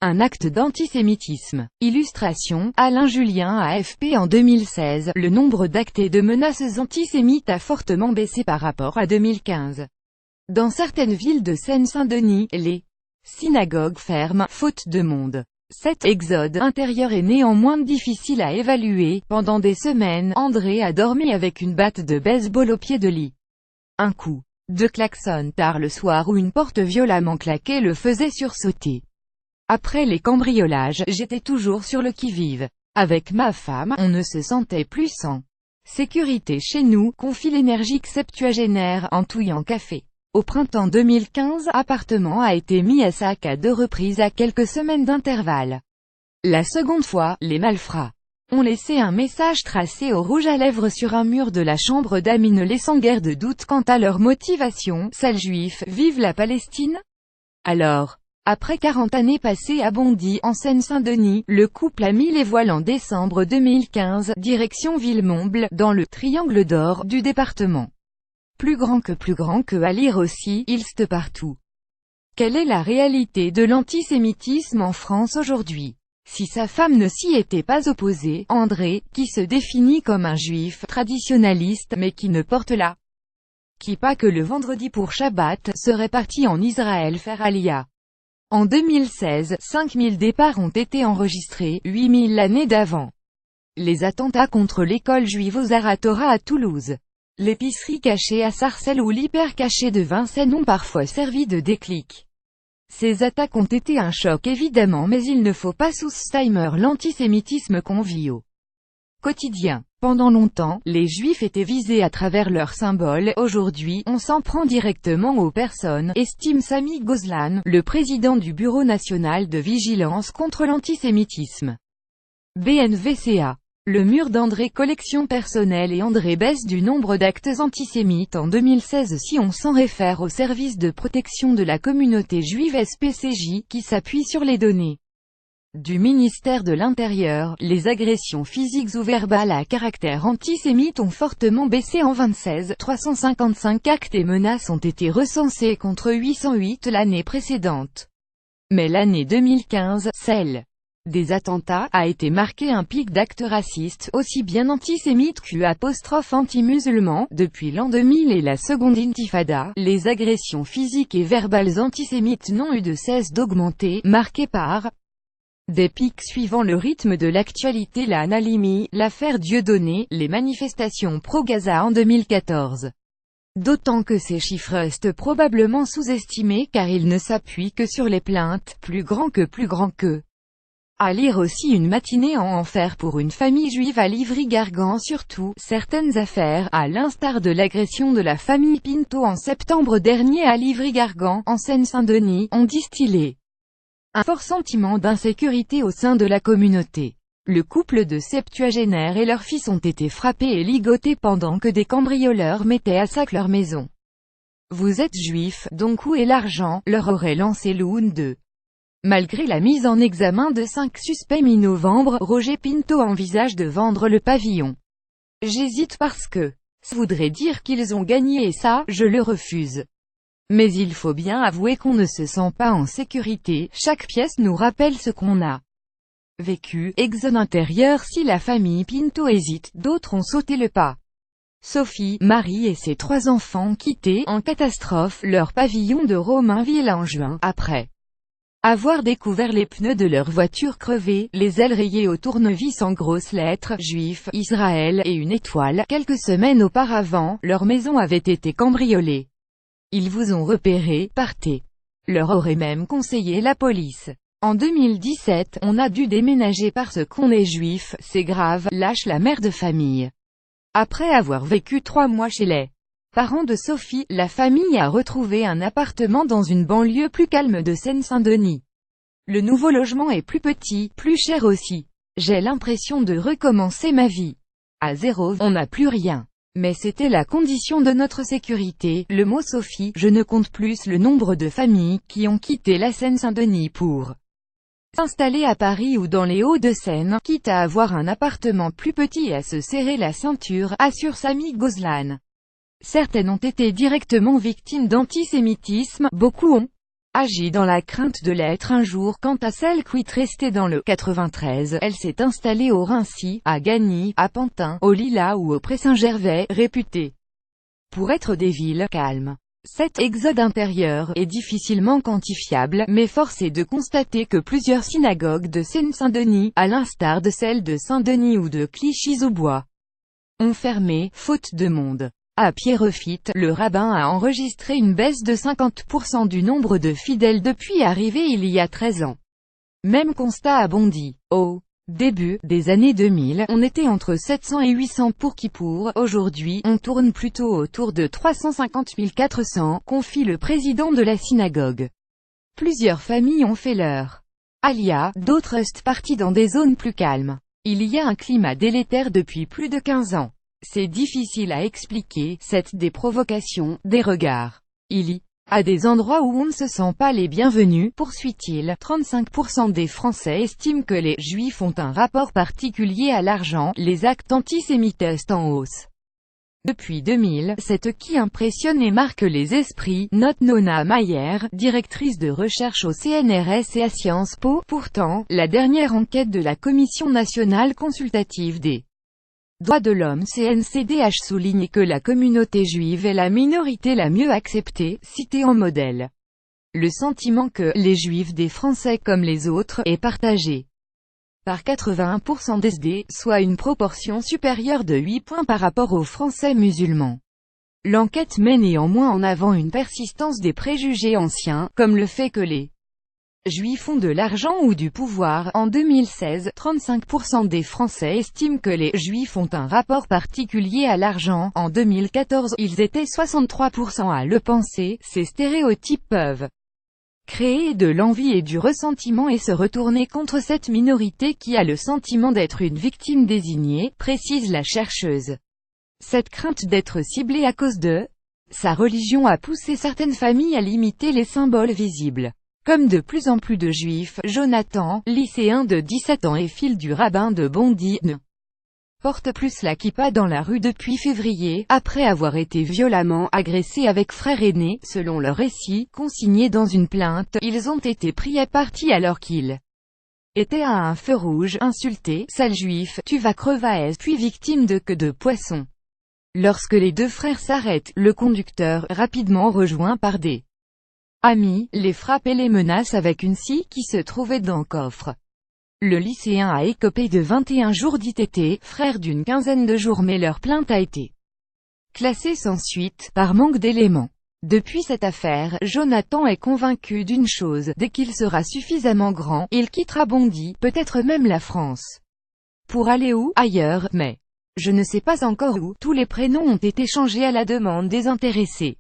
Un acte d'antisémitisme. Illustration, Alain Julien AFP. En 2016, le nombre d'actes et de menaces antisémites a fortement baissé par rapport à 2015. Dans certaines villes de Seine-Saint-Denis, les synagogues ferment, faute de monde. Cet exode intérieur est néanmoins difficile à évaluer. Pendant des semaines, André a dormi avec une batte de baseball au pied de lit. Un coup de klaxon tard le soir ou une porte violemment claquée le faisait sursauter. Après les cambriolages, j'étais toujours sur le qui-vive. Avec ma femme, on ne se sentait plus en sécurité chez nous, confie l'énergique septuagénaire en touillant café. Au printemps 2015, appartement a été mis à sac à 2 reprises à quelques semaines d'intervalle. La seconde fois, les malfrats ont laissé un message tracé au rouge à lèvres sur un mur de la chambre d'amis, ne laissant guère de doute quant à leur motivation. Sales juifs, vive la Palestine? Alors, après 40 années passées à Bondy, en Seine-Saint-Denis, le couple a mis les voiles en décembre 2015, direction Villemomble, dans le triangle d'or du département. Plus grand que à lire aussi, Ilst partout. Quelle est la réalité de l'antisémitisme en France aujourd'hui? Si sa femme ne s'y était pas opposée, André, qui se définit comme un juif traditionnaliste mais qui ne porte la kippa que le vendredi pour Shabbat, serait parti en Israël faire Aliyah. En 2016, 5000 départs ont été enregistrés, 8000 l'année d'avant. Les attentats contre l'école juive aux Zaratora à Toulouse, l'épicerie cachée à Sarcelles ou l'hyper-caché de Vincennes ont parfois servi de déclic. Ces attaques ont été un choc évidemment, mais il ne faut pas sous-estimer l'antisémitisme qu'on vit au quotidien. Pendant longtemps, les juifs étaient visés à travers leurs symboles. Aujourd'hui, on s'en prend directement aux personnes, estime Sami Gozlan, le président du Bureau national de vigilance contre l'antisémitisme. BNVCA. Le mur d'André, collection personnelle, et André baisse du nombre d'actes antisémites en 2016 si on s'en réfère au service de protection de la communauté juive SPCJ, qui s'appuie sur les données du ministère de l'Intérieur. Les agressions physiques ou verbales à caractère antisémite ont fortement baissé en 2016, 355 actes et menaces ont été recensés contre 808 l'année précédente. Mais l'année 2015, celle des attentats, a été marquée un pic d'actes racistes, aussi bien antisémites qu'anti-musulmans. Depuis l'an 2000 et la seconde intifada, les agressions physiques et verbales antisémites n'ont eu de cesse d'augmenter, marquées par des pics suivant le rythme de l'actualité. La Halimi, l'affaire Dieudonné, les manifestations pro-Gaza en 2014. D'autant que ces chiffres restent probablement sous-estimés car ils ne s'appuient que sur les plaintes, plus grand que. À lire aussi Une matinée en enfer pour une famille juive à Livry-Gargan. Surtout, certaines affaires, à l'instar de l'agression de la famille Pinto en septembre dernier à Livry-Gargan, en Seine-Saint-Denis, ont distillé un fort sentiment d'insécurité au sein de la communauté. Le couple de septuagénaires et leur fils ont été frappés et ligotés pendant que des cambrioleurs mettaient à sac leur maison. Vous êtes juif, donc où est l'argent, leur aurait lancé l'une d'eux. Malgré la mise en examen de 5 suspects mi-novembre, Roger Pinto envisage de vendre le pavillon. J'hésite parce que ça voudrait dire qu'ils ont gagné et ça, je le refuse. Mais il faut bien avouer qu'on ne se sent pas en sécurité, chaque pièce nous rappelle ce qu'on a vécu. Exode intérieur. Si la famille Pinto hésite, d'autres ont sauté le pas. Sophie, Marie et ses 3 enfants quittés, en catastrophe, leur pavillon de Romainville en juin, après avoir découvert les pneus de leur voiture crevés, les ailes rayées au tournevis en grosses lettres, Juifs, Israël, et une étoile. Quelques semaines auparavant, leur maison avait été cambriolée. Ils vous ont repéré, partez. Leur aurait même conseillé la police. En 2017, on a dû déménager parce qu'on est juif, c'est grave, lâche la mère de famille. Après avoir vécu 3 mois chez les parents de Sophie, la famille a retrouvé un appartement dans une banlieue plus calme de Seine-Saint-Denis. Le nouveau logement est plus petit, plus cher aussi. J'ai l'impression de recommencer ma vie à zéro, on n'a plus rien. Mais c'était la condition de notre sécurité. Le mot Sophie, je ne compte plus le nombre de familles qui ont quitté la Seine-Saint-Denis pour s'installer à Paris ou dans les Hauts-de-Seine, quitte à avoir un appartement plus petit et à se serrer la ceinture, assure Sami Gozlan. Certaines ont été directement victimes d'antisémitisme, beaucoup ont agit dans la crainte de l'être un jour. Quant à celle qui restait dans le 93, elle s'est installée au Rincy, à Gagny, à Pantin, au Lilas ou au Pré-Saint-Gervais, réputées pour être des villes calmes. Cet exode intérieur est difficilement quantifiable, mais force est de constater que plusieurs synagogues de Seine-Saint-Denis, à l'instar de celles de Saint-Denis ou de Clichy-sous-Bois, ont fermé, faute de monde. À Pierrefitte, le rabbin a enregistré une baisse de 50% du nombre de fidèles depuis arrivé il y a 13 ans. Même constat à Bondy. Au début des années 2000, on était entre 700 et 800 pour Kippour. Aujourd'hui, on tourne plutôt autour de 350 400, confie le président de la synagogue. Plusieurs familles ont fait leur alia, d'autres restent partis dans des zones plus calmes. Il y a un climat délétère depuis plus de 15 ans. C'est difficile à expliquer, c'est des provocations, des regards. Il y a des endroits où on ne se sent pas les bienvenus, poursuit-il. 35% des Français estiment que les Juifs ont un rapport particulier à l'argent. Les actes antisémites sont en hausse depuis 2000, c'est qui impressionne et marque les esprits, note Nona Mayer, directrice de recherche au CNRS et à Sciences Po. Pourtant, la dernière enquête de la Commission nationale consultative des droits de l'homme CNCDH souligne que la communauté juive est la minorité la mieux acceptée, citée en modèle. Le sentiment que les Juifs des Français comme les autres est partagé par 81% des SD, soit une proportion supérieure de 8 points par rapport aux Français musulmans. L'enquête met néanmoins en avant une persistance des préjugés anciens, comme le fait que les Juifs ont de l'argent ou du pouvoir. En 2016, 35% des Français estiment que les Juifs ont un rapport particulier à l'argent. En 2014, ils étaient 63% à le penser. Ces stéréotypes peuvent créer de l'envie et du ressentiment et se retourner contre cette minorité qui a le sentiment d'être une victime désignée, précise la chercheuse. Cette crainte d'être ciblée à cause de sa religion a poussé certaines familles à limiter les symboles visibles. Comme de plus en plus de Juifs, Jonathan, lycéen de 17 ans et fils du rabbin de Bondy, ne porte plus la kippa dans la rue depuis février, après avoir été violemment agressés avec frère aîné. Selon leur récit, consigné dans une plainte, ils ont été pris à partie alors qu'ils étaient à un feu rouge, insultés, sale juif, tu vas crevasse, puis victime de queue de poisson. Lorsque les deux frères s'arrêtent, le conducteur, rapidement rejoint par des amis, les frappe et les menace avec une scie qui se trouvait dans le coffre. Le lycéen a écopé de 21 jours d'ITT, frère d'une quinzaine de jours, mais leur plainte a été classée sans suite, par manque d'éléments. Depuis cette affaire, Jonathan est convaincu d'une chose, dès qu'il sera suffisamment grand, il quittera Bondy, peut-être même la France. Pour aller où? Ailleurs, mais je ne sais pas encore où. Tous les prénoms ont été changés à la demande des intéressés.